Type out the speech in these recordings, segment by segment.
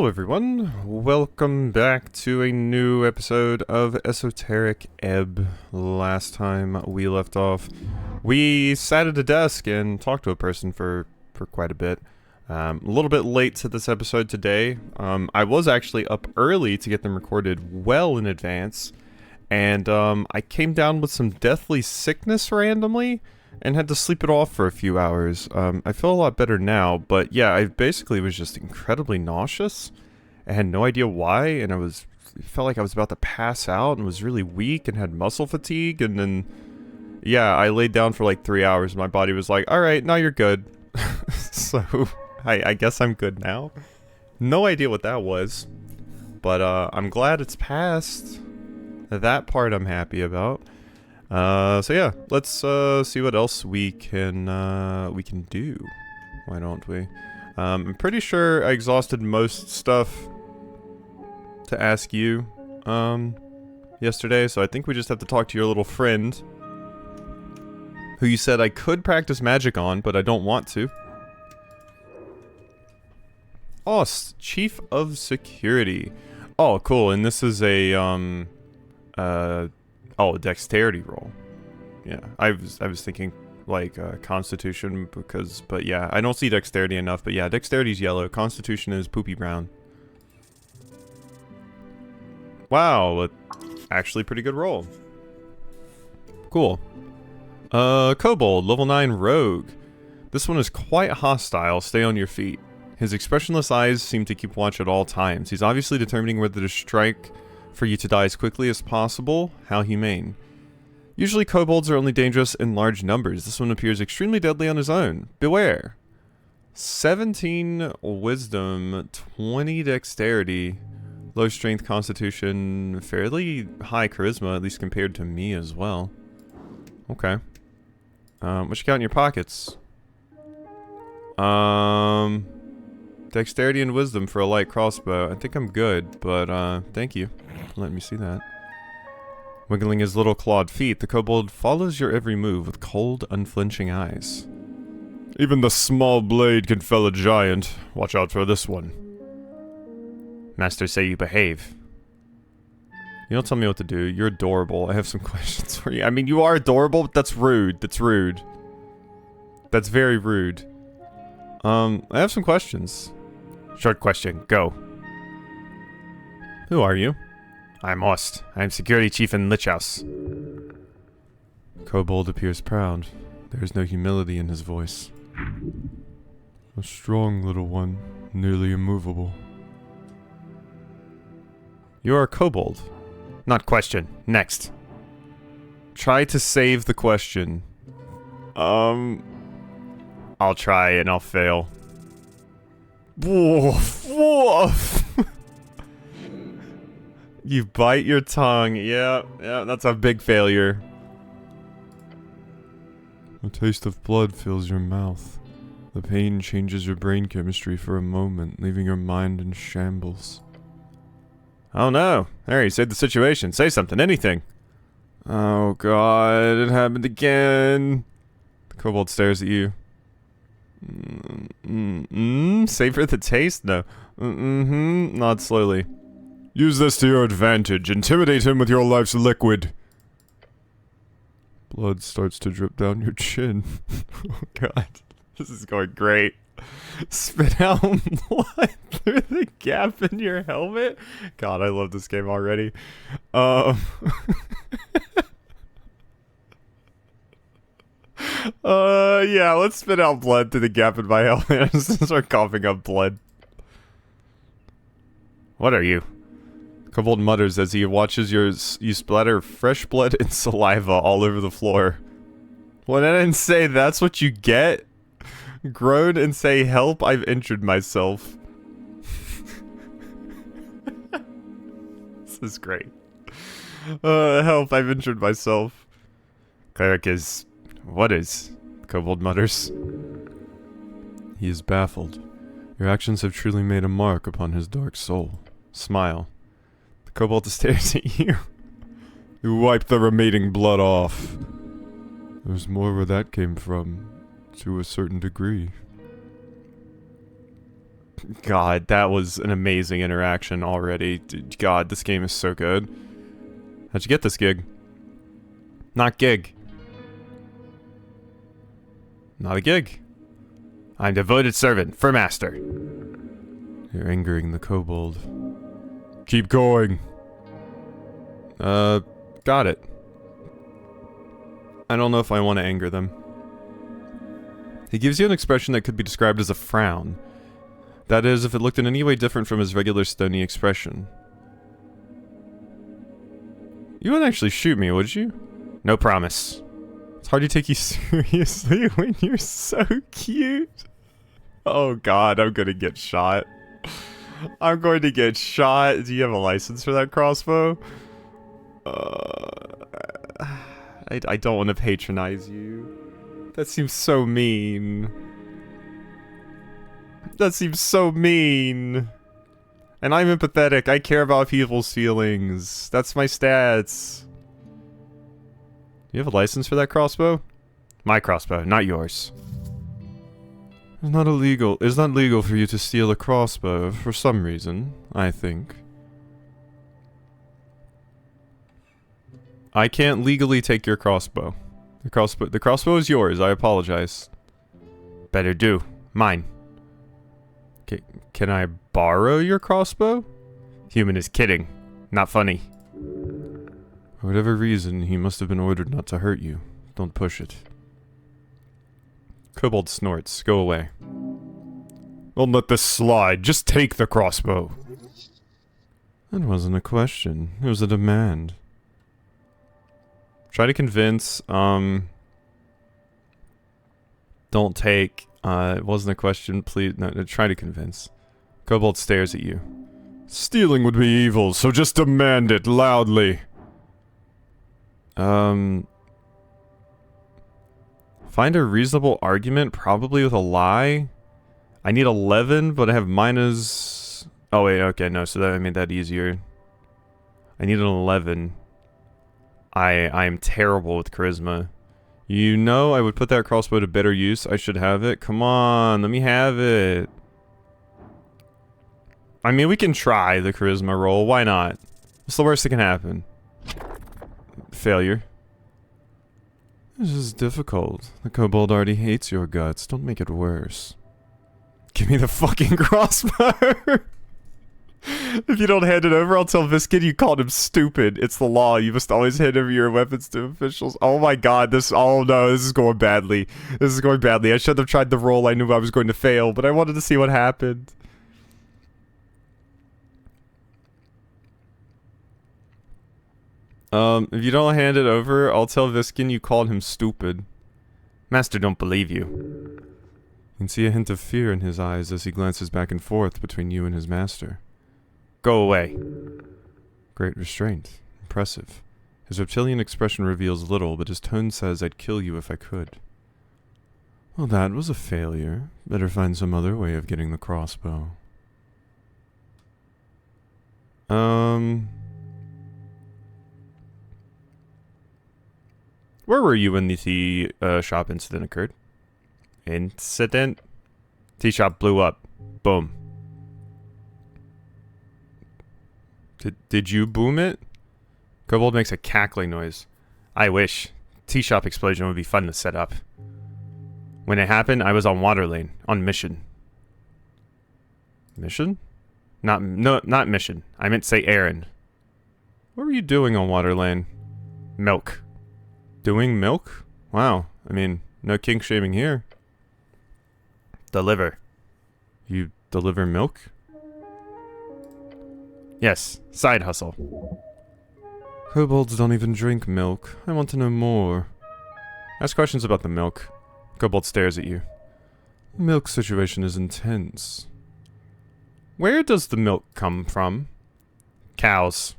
Hello everyone, welcome back to a new episode of Esoteric Ebb. Last time we left off, we sat at a desk and talked to a person for quite a bit. A little bit late to this episode today. I was actually up early to get them recorded well in advance, and I came down with some deathly sickness randomly and had to sleep it off for a few hours. I feel a lot better now, but yeah, I basically was just incredibly nauseous. I had no idea why, and it felt like I was about to pass out and was really weak and had muscle fatigue, and then, yeah, I laid down for like 3 hours and my body was like, alright, now you're good. So, I guess I'm good now. No idea what that was, but I'm glad it's passed. That part I'm happy about. So yeah, let's see what else we can do. Why don't we? I'm pretty sure I exhausted most stuff to ask you yesterday, so I think we just have to talk to your little friend, who you said I could practice magic on, but I don't want to. Oh, Chief of Security. Oh, cool. And this is a oh, dexterity roll. Yeah, I was thinking like Constitution but yeah, I don't see dexterity enough. But yeah, dexterity's yellow. Constitution is poopy brown. Wow, actually pretty good roll. Cool. Kobold, level 9 rogue. This one is quite hostile. Stay on your feet. His expressionless eyes seem to keep watch at all times. He's obviously determining whether to strike for you to die as quickly as possible. How humane. Usually kobolds are only dangerous in large numbers. This one appears extremely deadly on his own. Beware. 17 wisdom, 20 dexterity, low strength constitution, fairly high charisma, at least compared to me as well. Okay. What you got in your pockets? Dexterity and wisdom for a light crossbow. I think I'm good, but thank you for letting me see that. Wiggling his little clawed feet, the kobold follows your every move with cold, unflinching eyes. Even the small blade can fell a giant. Watch out for this one. Masters say you behave. You don't tell me what to do. You're adorable. I have some questions for you. I mean, you are adorable, but that's rude. That's rude. That's very rude. I have some questions. Short question, go. Who are you? I'm Ost. I'm security chief in Lich House. Kobold appears proud. There is no humility in his voice. A strong little one, nearly immovable. You are a kobold. Not question. Next. Try to save the question. I'll try and I'll fail. Woof, woof. You bite your tongue. Yeah, that's a big failure. A taste of blood fills your mouth. The pain changes your brain chemistry for a moment, leaving your mind in shambles. Oh no. Harry, save the situation. Say something, anything. Oh god, it happened again. The kobold stares at you. Savor the taste? No. Nod slowly. Use this to your advantage. Intimidate him with your life's liquid. Blood starts to drip down your chin. Oh god. This is going great. Spit out blood through the gap in your helmet? God, I love this game already. Yeah, let's spit out blood through the gap in my helmet and start coughing up blood. What are you? Kobold mutters as he watches you splatter fresh blood and saliva all over the floor. When I didn't say that's what you get? Groan and say, help, I've injured myself. This is great. Help, I've injured myself. Cleric is... What is? Kobold mutters. He is baffled. Your actions have truly made a mark upon his dark soul. Smile. The kobold stares at you. You wipe the remaining blood off. There's more where that came from, to a certain degree. God, that was an amazing interaction already. God, this game is so good. How'd you get this gig? Not gig. Not a gig. I'm devoted servant for master. You're angering the kobold. Keep going. Got it. I don't know if I want to anger them. He gives you an expression that could be described as a frown. That is, if it looked in any way different from his regular stony expression. You wouldn't actually shoot me, would you? No promise. It's hard to take you seriously when you're so cute. Oh god, I'm gonna get shot. I'm going to get shot. Do you have a license for that crossbow? I don't want to patronize you. That seems so mean. That seems so mean. And I'm empathetic. I care about people's feelings. That's my stats. You have a license for that crossbow? My crossbow, not yours. It's not illegal. It's not legal for you to steal a crossbow for some reason, I think. I can't legally take your crossbow. The crossbow is yours. I apologize. Better do. Mine. Can I borrow your crossbow? Human is kidding. Not funny. For whatever reason, he must have been ordered not to hurt you. Don't push it. Kobold snorts. Go away. Don't let this slide. Just take the crossbow. That wasn't a question. It was a demand. Try to convince, don't take, it wasn't a question, please, no, try to convince. Kobold stares at you. Stealing would be evil, so just demand it loudly. Find a reasonable argument, probably with a lie. I need 11, but I have minus... Oh wait, okay, no, so that made that easier. I need an 11. I am terrible with charisma. You know I would put that crossbow to better use. I should have it. Come on, let me have it. I mean, we can try the charisma roll. Why not? What's the worst that can happen? Failure. This is difficult. The kobold already hates your guts. Don't make it worse. Give me the fucking crossbow! If you don't hand it over, I'll tell Viskin you called him stupid. It's the law. You must always hand over your weapons to officials. Oh my god, this- oh no, this is going badly. This is going badly. I should have tried the roll. I knew I was going to fail, but I wanted to see what happened. If you don't hand it over, I'll tell Viskin you called him stupid. Master don't believe you. You can see a hint of fear in his eyes as he glances back and forth between you and his master. Go away. Great restraint. Impressive. His reptilian expression reveals little, but his tone says I'd kill you if I could. Well, that was a failure. Better find some other way of getting the crossbow. Where were you when the tea shop incident occurred? Incident? Tea shop blew up. Boom. Did you boom it? Kobold makes a cackling noise. I wish. Tea shop explosion would be fun to set up. When it happened, I was on water lane, on mission. Mission? Not mission. I meant to say errand. What were you doing on water lane? Milk. Doing milk? Wow. I mean, no kink shaming here. Deliver. You deliver milk? Yes, side hustle. Kobolds don't even drink milk. I want to know more. Ask questions about the milk. Kobold stares at you. The milk situation is intense. Where does the milk come from? Cows.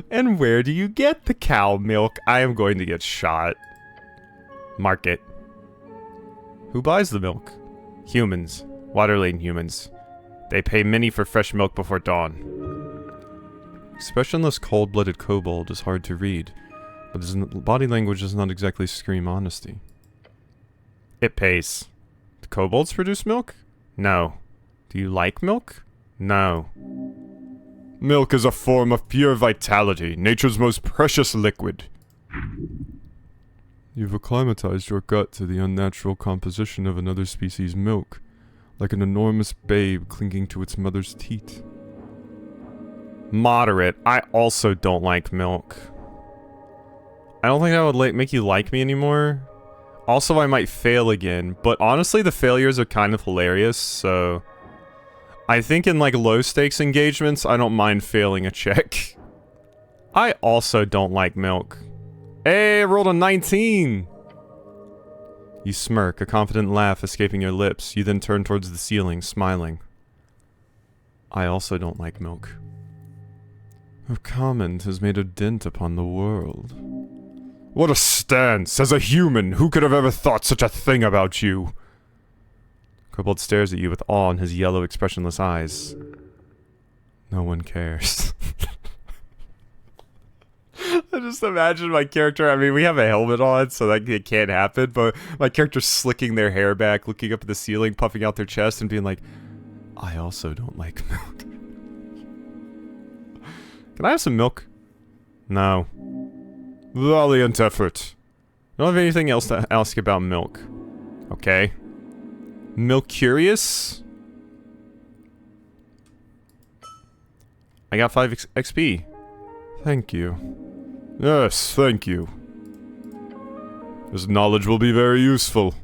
And where do you get the cow milk? I am going to get shot. Market. Who buys the milk? Humans. Water lane humans. They pay many for fresh milk before dawn. Expressionless, cold-blooded kobold is hard to read, but his body language does not exactly scream honesty. It pays. Do kobolds produce milk? No. Do you like milk? No. Milk is a form of pure vitality, nature's most precious liquid. You've acclimatized your gut to the unnatural composition of another species' milk, like an enormous babe clinging to its mother's teat. Moderate. I also don't like milk. I don't think that would make you like me anymore. Also, I might fail again, but honestly, the failures are kind of hilarious, so... I think in, like, low-stakes engagements, I don't mind failing a check. I also don't like milk. Hey, I rolled a 19! You smirk, a confident laugh escaping your lips. You then turn towards the ceiling, smiling. I also don't like milk. A comment has made a dent upon the world. What a stance! As a human, who could have ever thought such a thing about you? Kobold stares at you with awe in his yellow, expressionless eyes. No one cares. I just imagine my character, I mean, we have a helmet on, so that it can't happen, but my character slicking their hair back, looking up at the ceiling, puffing out their chest, and being like, I also don't like milk. Can I have some milk? No. Valiant effort. I don't have anything else to ask about milk. Okay. Milk curious? I got 5 XP. Thank you. Yes, thank you. This knowledge will be very useful.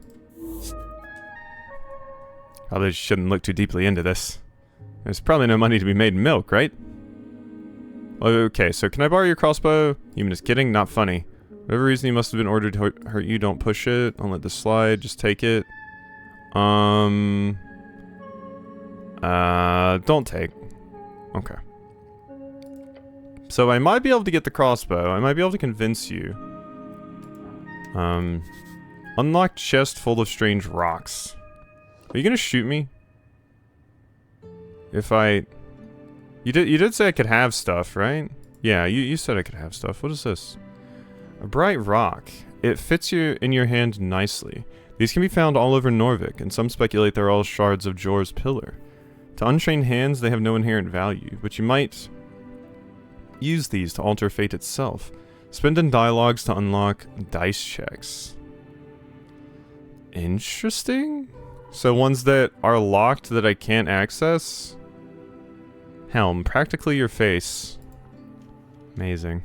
Probably shouldn't look too deeply into this. There's probably no money to be made in milk, right? Okay, so can I borrow your crossbow? Human is kidding, not funny. Whatever reason you must have been ordered to hurt you, don't push it. Don't let this slide, just take it. Don't take. Okay. So I might be able to get the crossbow. I might be able to convince you. Unlocked chest full of strange rocks. Are you gonna shoot me? If I... You did say I could have stuff, right? Yeah, you said I could have stuff. What is this? A bright rock. It fits you in your hand nicely. These can be found all over Norvik, and some speculate they're all shards of Jor's pillar. To untrained hands, they have no inherent value, but you might use these to alter fate itself. Spend in dialogues to unlock dice checks. Interesting? So ones that are locked that I can't access? Helm, practically your face. Amazing.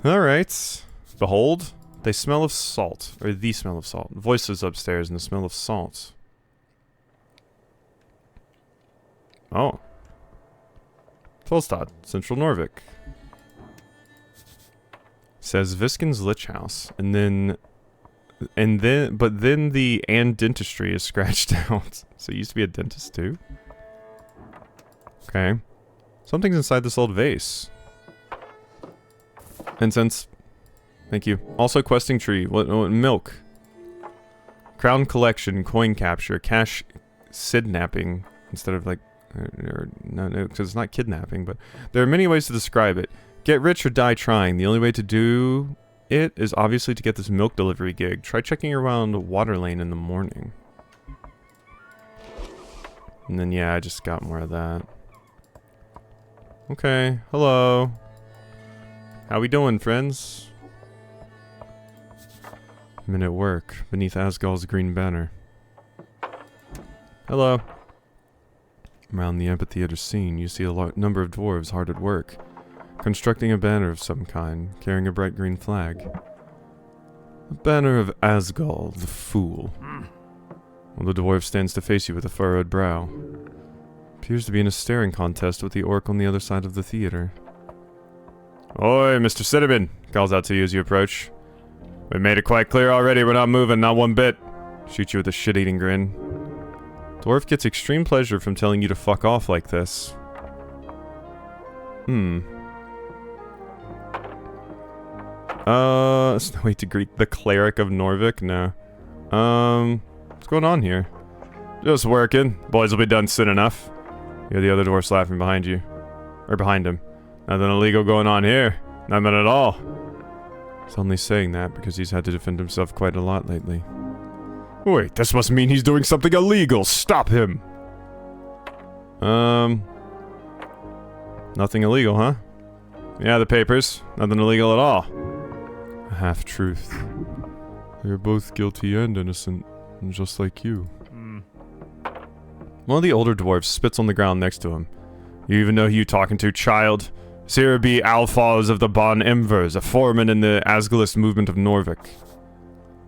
Alright. Behold, they smell of salt. Or the smell of salt. Voices upstairs and the smell of salt. Oh. Tolstad, Central Norvik. Says Viskin's Lich House. But then the and dentistry is scratched out. So it used to be a dentist too? Okay. Something's inside this old vase. Incense. Thank you. Also questing tree. What milk. Crown collection, coin capture, cash kidnapping instead of like no, because it's not kidnapping, but there are many ways to describe it. Get rich or die trying. The only way to do it is obviously to get this milk delivery gig. Try checking around Water Lane in the morning. And then yeah, I just got more of that. Okay, hello. How we doing, friends? I'm at work, beneath Asgol's green banner. Hello. Around the amphitheater scene, you see a number of dwarves hard at work, constructing a banner of some kind, carrying a bright green flag. A banner of Asgol, the Fool. Well, the dwarf stands to face you with a furrowed brow. Appears to be in a staring contest with the orc on the other side of the theater. Oi, Mr. Cinnamon! Calls out to you as you approach. We made it quite clear already we're not moving, not one bit. Shoot you with a shit-eating grin. Dwarf gets extreme pleasure from telling you to fuck off like this. There's no way to greet the cleric of Norvik? No. What's going on here? Just working. Boys will be done soon enough. You hear the other dwarfs laughing behind you. Or behind him. Nothing illegal going on here. Nothing at all. He's only saying that because he's had to defend himself quite a lot lately. Wait, this must mean he's doing something illegal. Stop him. Nothing illegal, huh? Yeah, the papers. Nothing illegal at all. A half-truth. They're both guilty and innocent, just like you. One of the older dwarves spits on the ground next to him. You even know who you're talking to, child? Sir be Alphaz of the Bon Emvers, a foreman in the Asgalist movement of Norvik.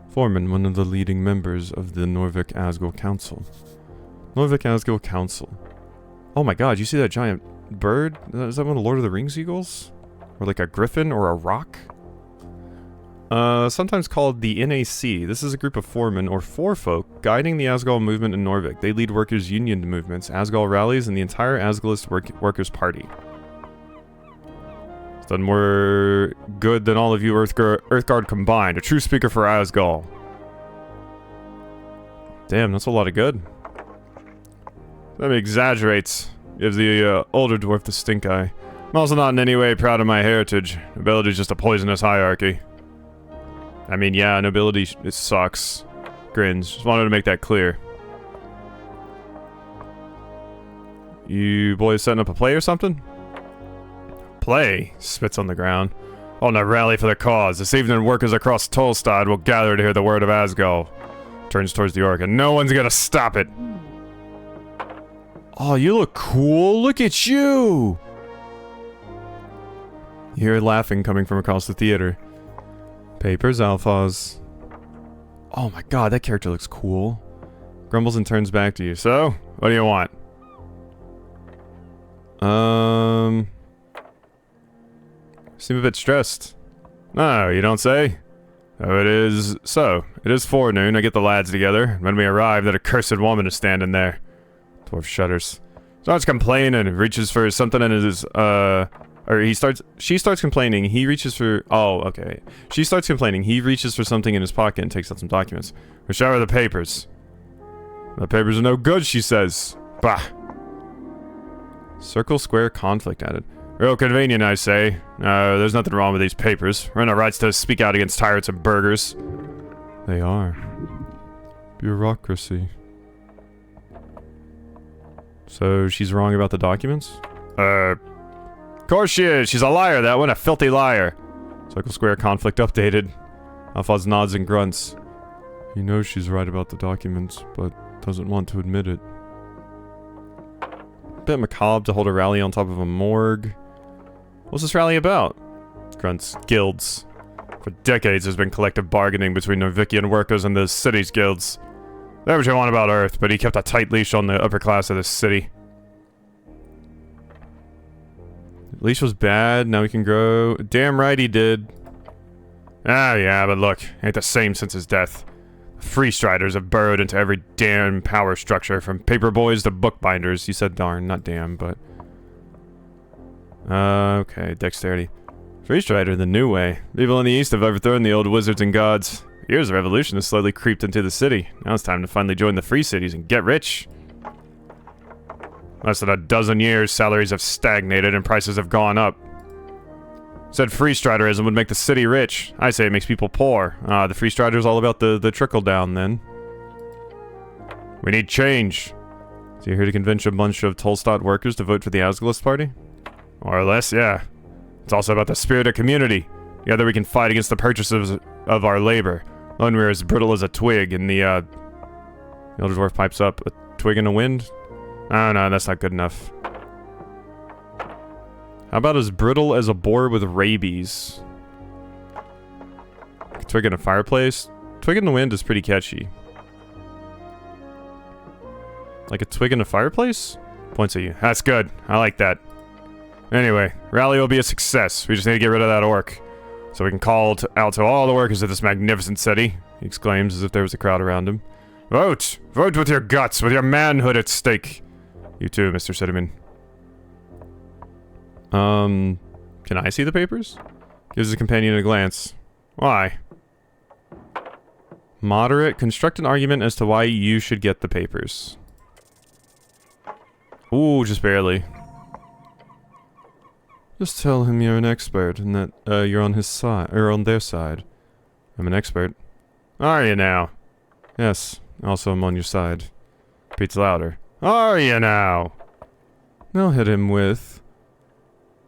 Foreman, one of the leading members of the Norvik Asgal Council. Norvik Asgal Council. Oh my god, you see that giant bird? Is that one of the Lord of the Rings eagles? Or like a griffin or a rock? Sometimes called the NAC. This is a group of foremen, or forefolk, guiding the Asgal movement in Norvik. They lead workers' union movements, Asgal rallies, and the entire Asgalist Workers' Party. It's done more good than all of you Earthguard combined. A true speaker for Asgal. Damn, that's a lot of good. That exaggerates. Gives the older dwarf the stink eye. I'm also not in any way proud of my heritage. Nobility is just a poisonous hierarchy. I mean, yeah, nobility, it sucks. Grins. Just wanted to make that clear. You boys setting up a play or something? Play? Spits on the ground. On a rally for the cause. This evening, workers across Tolstad will gather to hear the word of Asgal. Turns towards the orc, and no one's gonna stop it. Oh, you look cool. Look at you! You hear laughing coming from across the theater. Papers, Alphaz. Oh my god, that character looks cool. Grumbles and turns back to you. So, what do you want? Seem a bit stressed. No, you don't say? Oh, it is... So, it is forenoon. I get the lads together. When we arrive, that accursed woman is standing there. Dwarf shudders. Starts complaining, reaches for something in his, she starts complaining, he reaches for, oh, okay. She starts complaining, he reaches for something in his pocket and takes out some documents. Show her the papers. The papers are no good, she says. Bah. Circle square conflict added. Real convenient, I say. There's nothing wrong with these papers. We're in our rights to speak out against tyrants and burghers. They are. Bureaucracy. So, she's wrong about the documents? Of course she is! She's a liar, that one! A filthy liar! Circle square conflict updated. Alphaz nods and grunts. He knows she's right about the documents, but doesn't want to admit it. Bit macabre to hold a rally on top of a morgue. What's this rally about? Grunts. Guilds. For decades there's been collective bargaining between Norvikian workers and the city's guilds. Say what you want about Earth, but he kept a tight leash on the upper class of this city. Leash was bad, now he can grow. Damn right he did. Ah, yeah, but look, ain't the same since his death. The Free Striders have burrowed into every damn power structure, from paper boys to bookbinders. You said darn, not damn, but... okay, dexterity. Free Strider, the new way. People in the east have overthrown the old wizards and gods. Years of revolution has slowly creeped into the city. Now it's time to finally join the free cities and get rich. Less than a dozen years, salaries have stagnated and prices have gone up. Said Free Striderism would make the city rich. I say it makes people poor. The Free Strider's all about the trickle down then. We need change. So you're here to convince a bunch of Tolstad workers to vote for the Asgalist party? More or less, yeah. It's also about the spirit of community. Together we can fight against the purchasers of our labor. Alone we're as brittle as a twig, and the elder dwarf pipes up. A twig in the wind? Oh no, that's not good enough. How about as brittle as a boar with rabies? A twig in a fireplace? Twig in the wind is pretty catchy. Like a twig in a fireplace? Points at you. That's good. I like that. Anyway, rally will be a success. We just need to get rid of that orc. So we can call out to all the workers of this magnificent city, he exclaims as if there was a crowd around him. Vote! Vote with your guts, with your manhood at stake! You too, Mr. Cinnamon. Can I see the papers? Gives his companion a glance. Why? Moderate. Construct an argument as to why you should get the papers. Ooh, just barely. Just tell him you're an expert and that you're on his side, or on their side. I'm an expert. Are you now? Yes, Also, I'm on your side. Repeats louder. Are you now? I'll hit him with...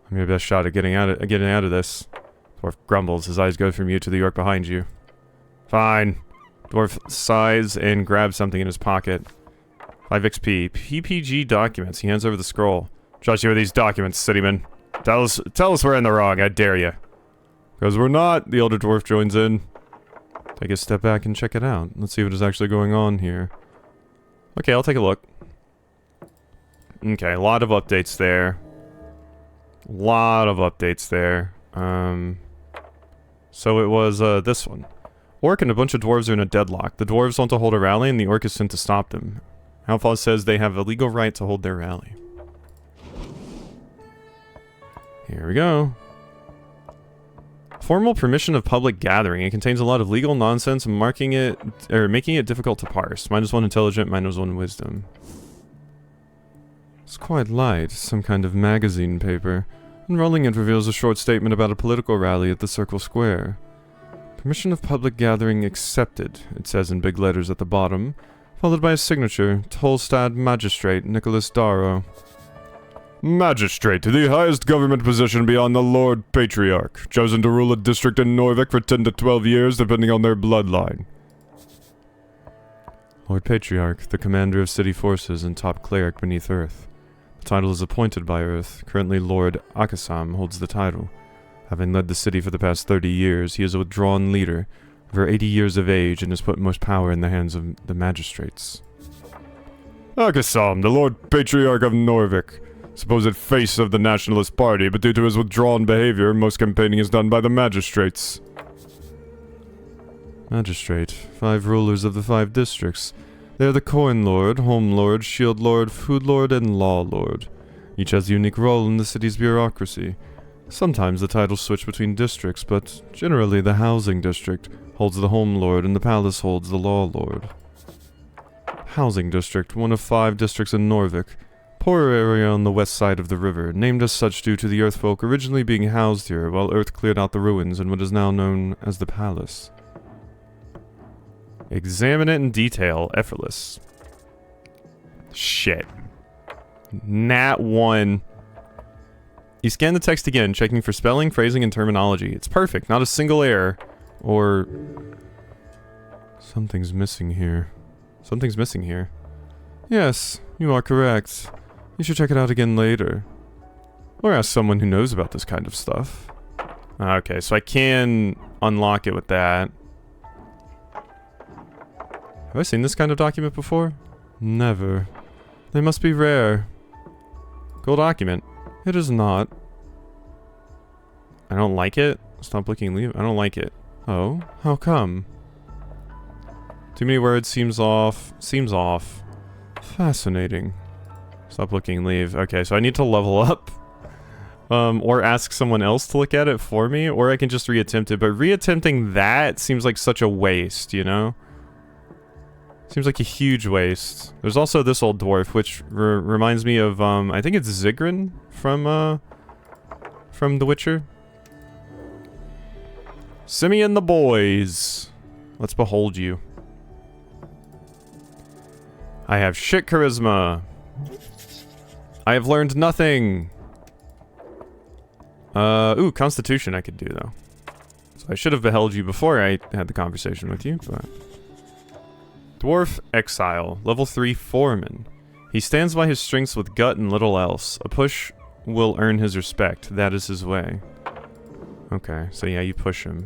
I'm your best shot at getting out of this. Dwarf grumbles. His eyes go from you to the orc behind you. Fine. Dwarf sighs and grabs something in his pocket. 5 XP. PPG documents. He hands over the scroll. Trust you with these documents, cityman. Tell us we're in the wrong, I dare you. Because we're not, the elder dwarf joins in. Take a step back and check it out. Let's see what is actually going on here. Okay, I'll take a look. Okay, a lot of updates there. So it was, this one. Orc and a bunch of dwarves are in a deadlock. The dwarves want to hold a rally and the orc is sent to stop them. Halfall says they have a legal right to hold their rally. Here we go. Formal permission of public gathering. It contains a lot of legal nonsense, making it difficult to parse. -1 intelligent, -1 wisdom. It's quite light, some kind of magazine paper. Unrolling it reveals a short statement about a political rally at the Circle Square. Permission of public gathering accepted, it says in big letters at the bottom, followed by a signature, Tolstad Magistrate Nicholas Darrow. Magistrate, the highest government position beyond the Lord Patriarch, chosen to rule a district in Norvik for 10 to 12 years, depending on their bloodline. Lord Patriarch, the commander of city forces and top cleric beneath Earth. The title is appointed by Earth. Currently, Lord Akasam holds the title. Having led the city for the past 30 years, he is a withdrawn leader, over 80 years of age, and has put most power in the hands of the magistrates. Akasam, the Lord Patriarch of Norvik. Supposed face of the Nationalist Party, but due to his withdrawn behavior, most campaigning is done by the magistrates. Magistrate. 5 rulers of the 5 districts. They are the Coin Lord, Home Lord, Shield Lord, Food Lord, and Law Lord. Each has a unique role in the city's bureaucracy. Sometimes the titles switch between districts, but generally the Housing District holds the Home Lord and the Palace holds the Law Lord. Housing District, one of 5 districts in Norvik. Poorer area on the west side of the river, named as such due to the Earthfolk originally being housed here while Earth cleared out the ruins in what is now known as the Palace. Examine it in detail, effortless. Shit. Nat 1. You scan the text again, checking for spelling, phrasing, and terminology. It's perfect, not a single error. Or... something's missing here. Something's missing here. Yes, you are correct. You should check it out again later. Or ask someone who knows about this kind of stuff. Okay, so I can unlock it with that. Have I seen this kind of document before? Never. They must be rare. Gold document. It is not. I don't like it? Stop looking and leave. I don't like it. Oh? How come? Too many words, seems off. Seems off. Fascinating. Stop looking and leave. Okay, so I need to level up. Or ask someone else to look at it for me, or I can just reattempt it. But reattempting that seems like such a waste, you know? Seems like a huge waste. There's also this old dwarf, which reminds me of, I think it's Zigrin from The Witcher. Simeon the boys. Let's behold you. I have shit charisma. I have learned nothing. Ooh, Constitution I could do, though. So I should have beheld you before I had the conversation with you, but... Dwarf Exile, level 3 Foreman. He stands by his strengths with gut and little else. A push will earn his respect. That is his way. Okay, so yeah, you push him.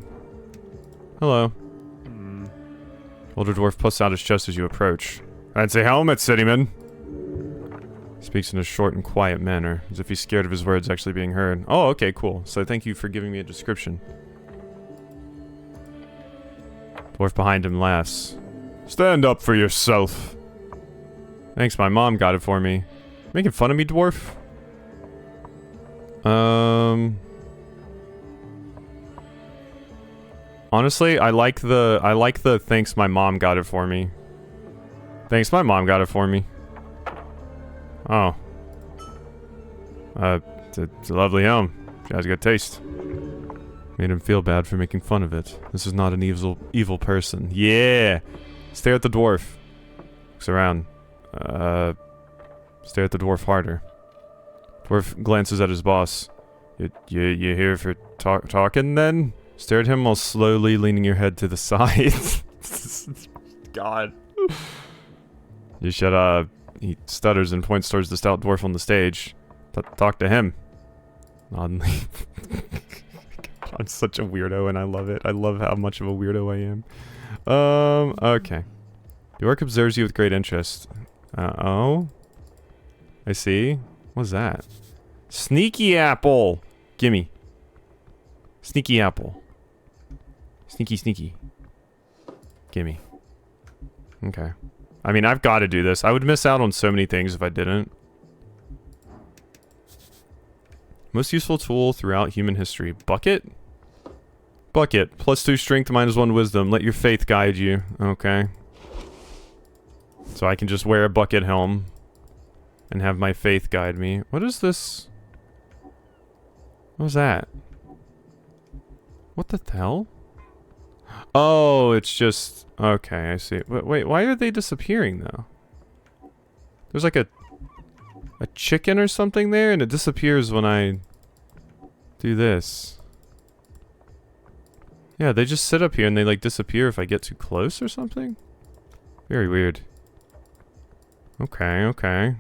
Hello. Older dwarf puffs out his chest as you approach. I'd say helmet, cityman. Speaks in a short and quiet manner, as if he's scared of his words actually being heard. Oh, okay, cool. So thank you for giving me a description. Dwarf behind him laughs. Stand up for yourself. Thanks, my mom got it for me. Making fun of me, dwarf? Honestly, I like the thanks my mom got it for me. Thanks my mom got it for me. Oh. It's a lovely home. She has good taste. Made him feel bad for making fun of it. This is not an evil person. Yeah! Stare at the dwarf. Looks around. Stare at the dwarf harder. Dwarf glances at his boss. You here for talking then? Stare at him while slowly leaning your head to the side. God. You should, he stutters and points towards the stout dwarf on the stage. Talk to him. I'm such a weirdo and I love it. I love how much of a weirdo I am. Okay. The orc observes you with great interest. Oh? I see. What's that? Sneaky apple! Gimme. Sneaky apple. Sneaky, sneaky. Gimme. Okay. I mean, I've got to do this. I would miss out on so many things if I didn't. Most useful tool throughout human history. Bucket? Bucket. +2 strength, -1 wisdom. Let your faith guide you. Okay. So I can just wear a bucket helm. And have my faith guide me. What is this? What was that? What the hell? Oh, it's just... Okay, I see. Wait, why are they disappearing, though? There's like a chicken or something there, and it disappears when I do this. Yeah, they just sit up here and they, like, disappear if I get too close or something? Very weird. Okay, okay.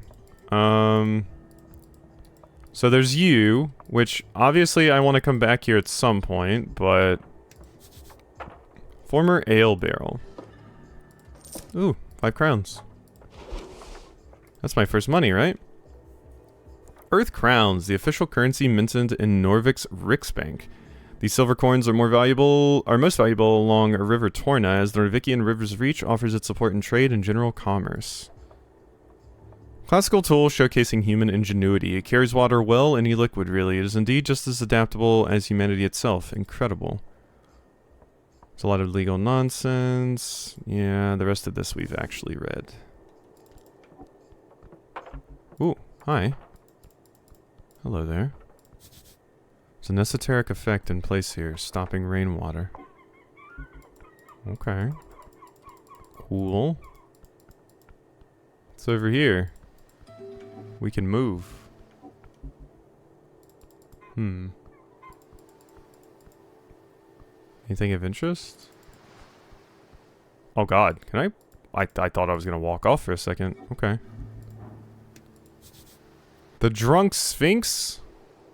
So there's you, which obviously I want to come back here at some point, but... Former ale barrel. Ooh, 5 crowns. That's my first money, right? Earth crowns, the official currency minted in Norvik's Riksbank. These silver coins are most valuable along River Torna, as the Norvikian River's reach offers its support in trade and general commerce. Classical tool showcasing human ingenuity. It carries water well, any liquid really. It is indeed just as adaptable as humanity itself. Incredible. It's a lot of legal nonsense. Yeah, the rest of this we've actually read. Ooh, hi. Hello there. There's an esoteric effect in place here, stopping rainwater. Okay. Cool. It's over here. We can move. Anything of interest? Oh god, can I thought I was gonna walk off for a second. Okay. The Drunk Sphinx?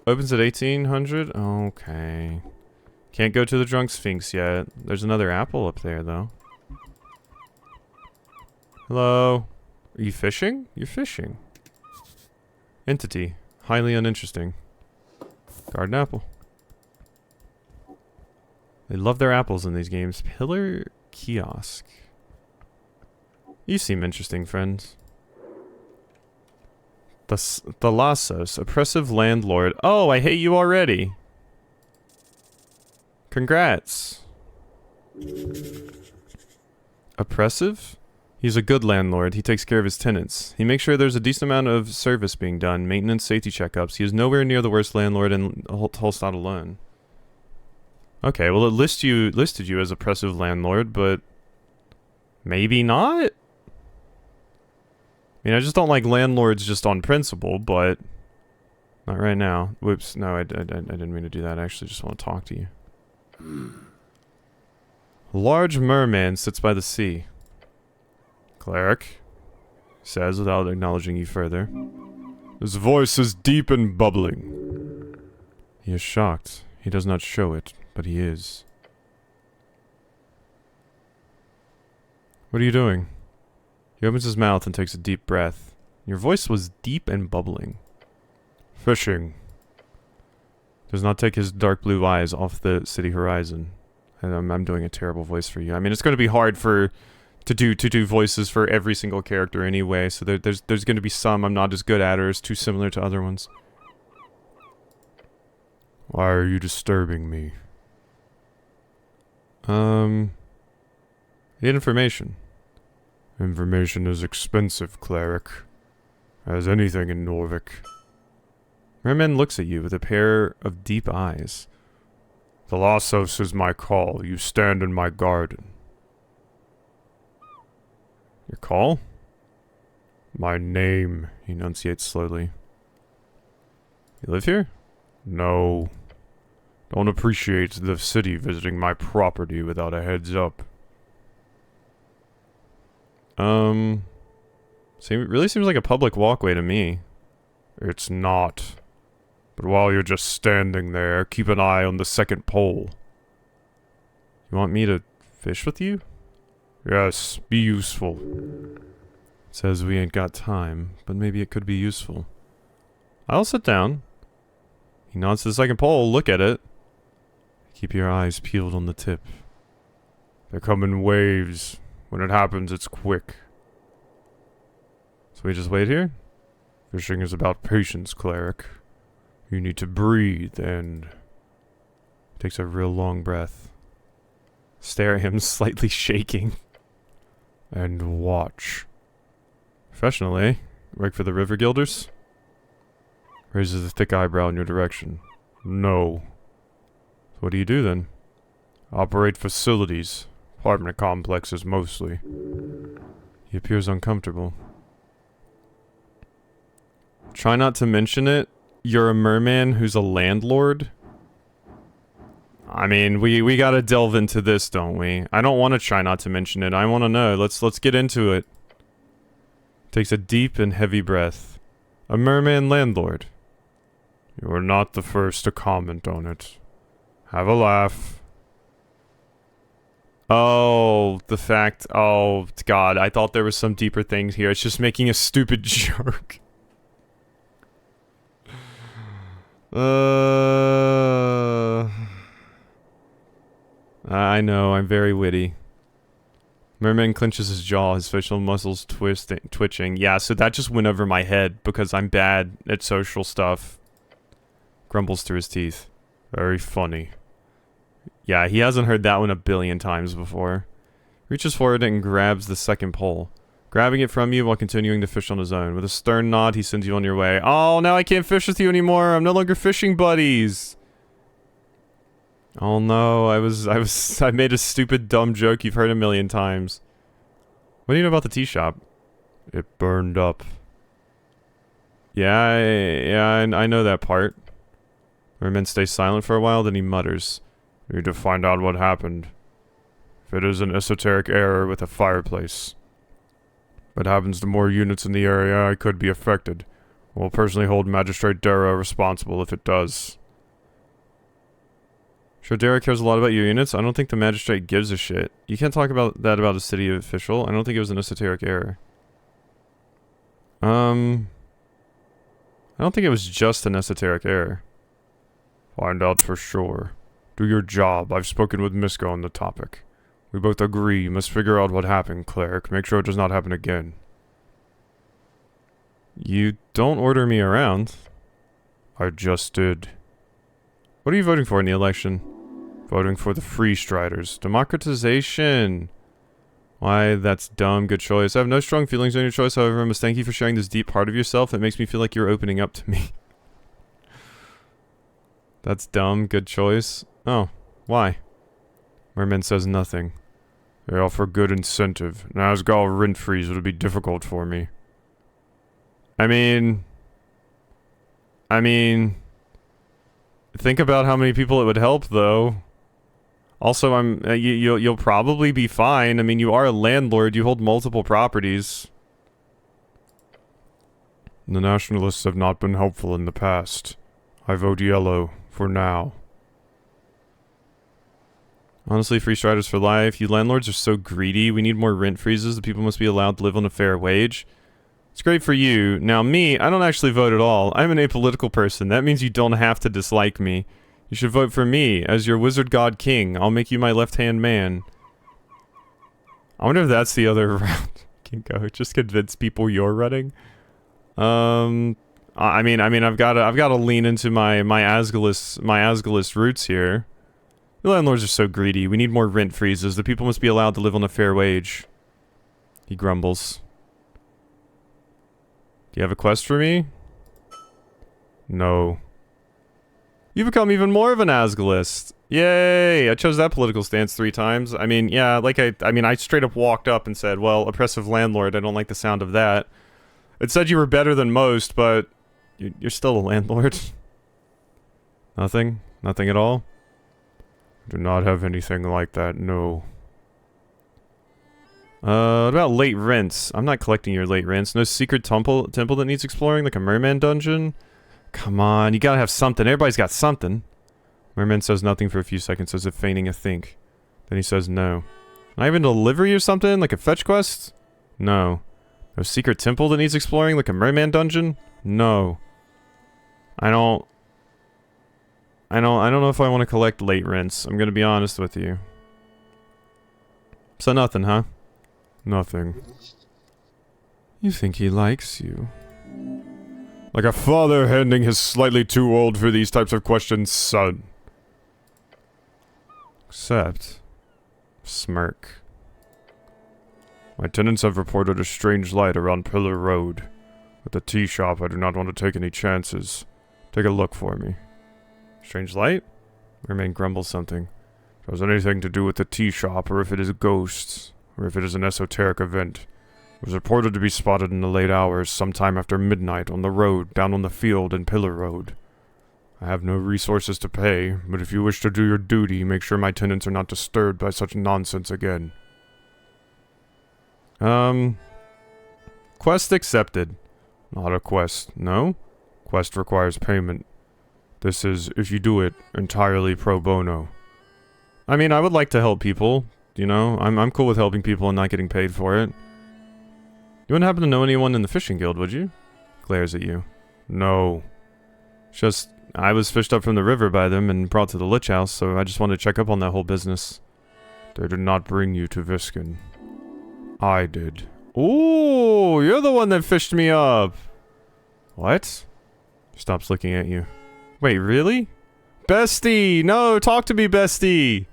Opens at 1800? Okay. Can't go to the Drunk Sphinx yet. There's another apple up there, though. Hello? Are you fishing? You're fishing. Entity. Highly uninteresting. Garden apple. They love their apples in these games. Pillar kiosk. You seem interesting, friends. The Lassos. Oppressive landlord. Oh, I hate you already. Congrats. Oppressive? He's a good landlord. He takes care of his tenants. He makes sure there's a decent amount of service being done. Maintenance, safety checkups. He is nowhere near the worst landlord in Holstad alone. Okay, well it listed you as oppressive landlord, but maybe not? I mean, I just don't like landlords just on principle, but not right now. Whoops, no, I didn't mean to do that. I actually just want to talk to you. A large merman sits by the sea. Cleric says without acknowledging you further. His voice is deep and bubbling. He is shocked. He does not show it, but he is. What are you doing? He opens his mouth and takes a deep breath. Your voice was deep and bubbling. Fishing. Does not take his dark blue eyes off the city horizon. And I'm doing a terrible voice for you. I mean, it's going to be hard to do voices for every single character anyway, so there's going to be some I'm not as good at or is too similar to other ones. Why are you disturbing me? Need information. Information is expensive, cleric. As anything in Norvik. Merman looks at you with a pair of deep eyes. The Lassos is my call. You stand in my garden. Your call? My name, he enunciates slowly. You live here? No. Don't appreciate the city visiting my property without a heads up. Really seems like a public walkway to me. It's not. But while you're just standing there, keep an eye on the second pole. You want me to fish with you? Yes, be useful. Says we ain't got time, but maybe it could be useful. I'll sit down. He nods to the second pole, look at it. Keep your eyes peeled on the tip. They come in waves. When it happens, it's quick. So we just wait here? Fishing is about patience, cleric. You need to breathe and... Takes a real long breath. Stare at him, slightly shaking. And watch. Professional, eh? Work for the River Guilders? Raises a thick eyebrow in your direction. No. What do you do then? Operate facilities. Apartment complexes mostly. He appears uncomfortable. Try not to mention it. You're a merman who's a landlord? I mean, we gotta delve into this, don't we? I don't want to try not to mention it. I want to know. Let's get into it. Takes a deep and heavy breath. A merman landlord. You are not the first to comment on it. Have a laugh. Oh, the fact... Oh, God. I thought there was some deeper things here. It's just making a stupid joke. I know. I'm very witty. Merman clenches his jaw, his facial muscles twitching. Yeah, so that just went over my head because I'm bad at social stuff. Grumbles through his teeth. Very funny. Yeah, he hasn't heard that one a billion times before. Reaches forward and grabs the second pole, grabbing it from you while continuing to fish on his own. With a stern nod, he sends you on your way. Oh, now I can't fish with you anymore. I'm no longer fishing buddies. Oh no, I made a stupid dumb joke you've heard a million times. What do you know about the tea shop? It burned up. Yeah, I know that part. Merman stays silent for a while, then he mutters. Need to find out what happened. If it is an esoteric error with a fireplace. What happens to more units in the area, I could be affected. I will personally hold Magistrate Dara responsible if it does. Sure, Dara cares a lot about your units. I don't think the Magistrate gives a shit. You can't talk about that about a city official. I don't think it was an esoteric error. I don't think it was just an esoteric error. Find out for sure. Do your job. I've spoken with Misko on the topic. We both agree. You must figure out what happened, cleric. Make sure it does not happen again. You don't order me around. I just did. What are you voting for in the election? Voting for the Free Striders. Democratization. Why, that's dumb. Good choice. I have no strong feelings on your choice, however, I must thank you for sharing this deep part of yourself. It makes me feel like you're opening up to me. That's dumb. Good choice. Oh, why? Merman says nothing. They offer good incentive. An Asgal rent freeze would be difficult for me. I mean, think about how many people it would help, though. Also, you'll probably be fine. I mean, you are a landlord. You hold multiple properties. The Nationalists have not been helpful in the past. I vote yellow, for now. Honestly, free striders for life. You landlords are so greedy. We need more rent freezes. The people must be allowed to live on a fair wage. It's great for you. Now me, I don't actually vote at all. I'm an apolitical person. That means you don't have to dislike me. You should vote for me as your wizard god king. I'll make you my left-hand man. I wonder if that's the other route. Can go. Just convince people you're running. I mean, I've got to lean into my Asgalist roots here. The landlords are so greedy. We need more rent freezes. The people must be allowed to live on a fair wage. He grumbles. Do you have a quest for me? No. You become even more of an Asgalist. Yay! I chose that political stance 3 times. I mean, yeah, like I straight up walked up and said, well, oppressive landlord, I don't like the sound of that. It said you were better than most, but you're still a landlord. Nothing? Nothing at all? Do not have anything like that, no. What about late rents? I'm not collecting your late rents. No secret temple that needs exploring, like a merman dungeon? Come on, you gotta have something. Everybody's got something. Merman says nothing for a few seconds, as if feigning a think. Then he says no. Not even a delivery or something, like a fetch quest? No. No secret temple that needs exploring, like a merman dungeon? No. I don't know if I want to collect late rents. I'm gonna be honest with you. So nothing, huh? Nothing. You think he likes you? Like a father handing his slightly too old for these types of questions son. Except... smirk. My tenants have reported a strange light around Pillar Road. At the tea shop, I do not want to take any chances. Take a look for me. Strange light? Merman grumbles something. If it has anything to do with the tea shop, or if it is ghosts, or if it is an esoteric event. It was reported to be spotted in the late hours, sometime after midnight, on the road, down on the field in Pillar Road. I have no resources to pay, but if you wish to do your duty, make sure my tenants are not disturbed by such nonsense again. Quest accepted. Not a quest, no? Quest requires payment. This is, if you do it, entirely pro bono. I mean, I would like to help people, you know? I'm cool with helping people and not getting paid for it. You wouldn't happen to know anyone in the fishing guild, would you? Glares at you. No. Just, I was fished up from the river by them and brought to the Lich House, so I just wanted to check up on that whole business. They did not bring you to Visken. I did. Ooh, you're the one that fished me up. What? Stops looking at you. Wait, really? Bestie! No, talk to me, bestie!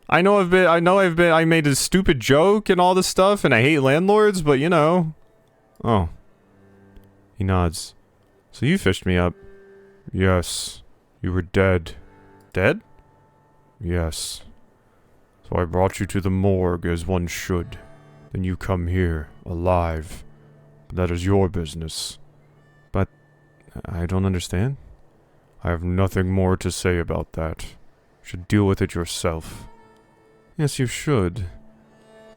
I made a stupid joke and all this stuff, and I hate landlords, but you know. Oh. He nods. So you fished me up. Yes. You were dead. Dead? Yes. So I brought you to the morgue as one should. Then you come here, alive. But that is your business. But I don't understand. I have nothing more to say about that. You should deal with it yourself. Yes, you should.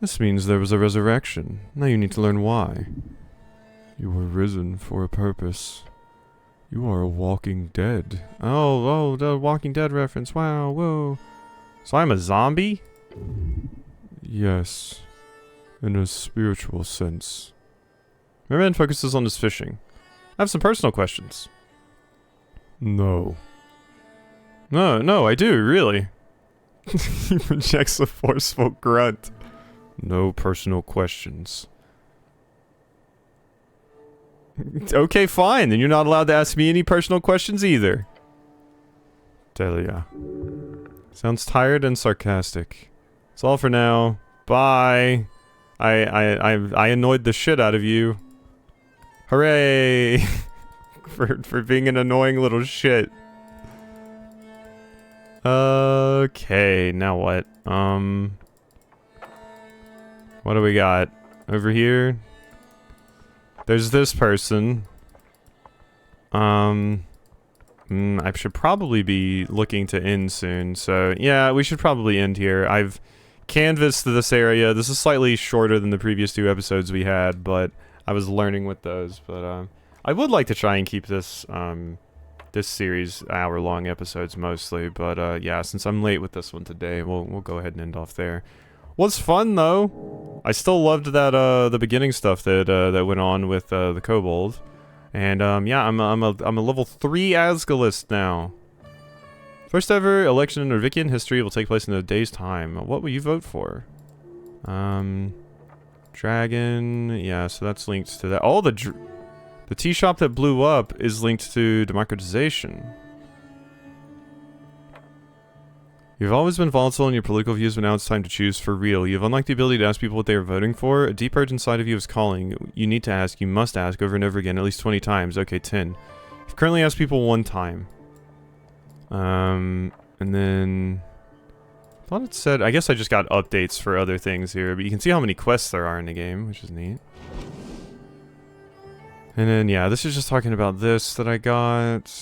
This means there was a resurrection. Now you need to learn why. You were risen for a purpose. You are a walking dead. Oh, the Walking Dead reference. Wow, whoa. So I'm a zombie? Yes. In a spiritual sense. Merman focuses on his fishing. I have some personal questions. No. No, I do, really. He projects a forceful grunt. No personal questions. Okay, fine. Then you're not allowed to ask me any personal questions either. Delia. Sounds tired and sarcastic. That's all for now. Bye. I annoyed the shit out of you. Hooray! for being an annoying little shit. Okay, now what? What do we got? Over here? There's this person. I should probably be looking to end soon, so yeah, we should probably end here. I've canvassed this area. This is slightly shorter than the previous 2 episodes we had, but I was learning with those, but I would like to try and keep this this series hour-long episodes mostly, but yeah, since I'm late with this one today, we'll go ahead and end off there. Was fun though. I still loved that the beginning stuff that that went on with the kobold, and yeah, I'm a level 3 Asgalist now. First ever election in Norvikian history will take place in a day's time. What will you vote for? Dragon. Yeah, so that's linked to that. Oh, the tea shop that blew up is linked to democratization. You've always been volatile in your political views, but now it's time to choose for real. You have unlocked the ability to ask people what they are voting for. A deep urge inside of you is calling. You need to ask, you must ask over and over again, at least 20 times. Okay, 10. You've currently asked people 1 time. And then... I thought it said... I guess I just got updates for other things here, but you can see how many quests there are in the game, which is neat. And then, yeah, this is just talking about this that I got.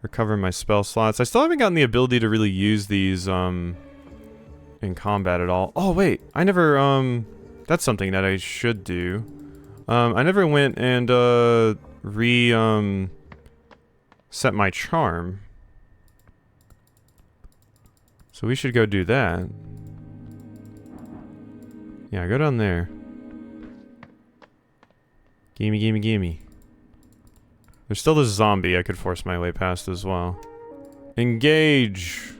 Recover my spell slots. I still haven't gotten the ability to really use these, in combat at all. Oh, wait. I never, that's something that I should do. I never went and, set my charm. So we should go do that. Yeah, go down there. Gimme, gimme, gimme. There's still this zombie I could force my way past as well. Engage!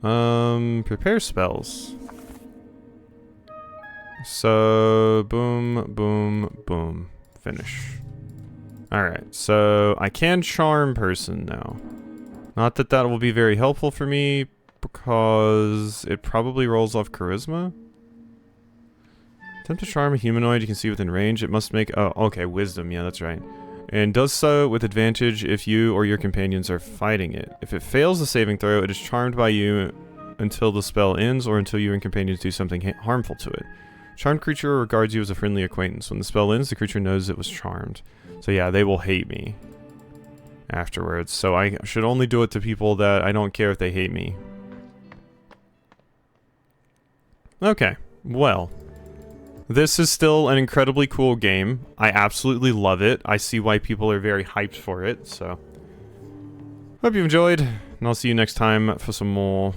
Prepare spells. So, boom, boom, boom. Finish. Alright, so I can charm person now. Not that that will be very helpful for me, because it probably rolls off charisma. Attempt to charm a humanoid you can see within range. It must make... Oh, okay, wisdom. Yeah, that's right. And does so with advantage if you or your companions are fighting it. If it fails the saving throw, it is charmed by you until the spell ends or until you and companions do something harmful to it. Charmed creature regards you as a friendly acquaintance. When the spell ends, the creature knows it was charmed. So yeah, they will hate me afterwards. So I should only do it to people that I don't care if they hate me. Okay, well... This is still an incredibly cool game. I absolutely love it. I see why people are very hyped for it, so... Hope you enjoyed, and I'll see you next time for some more.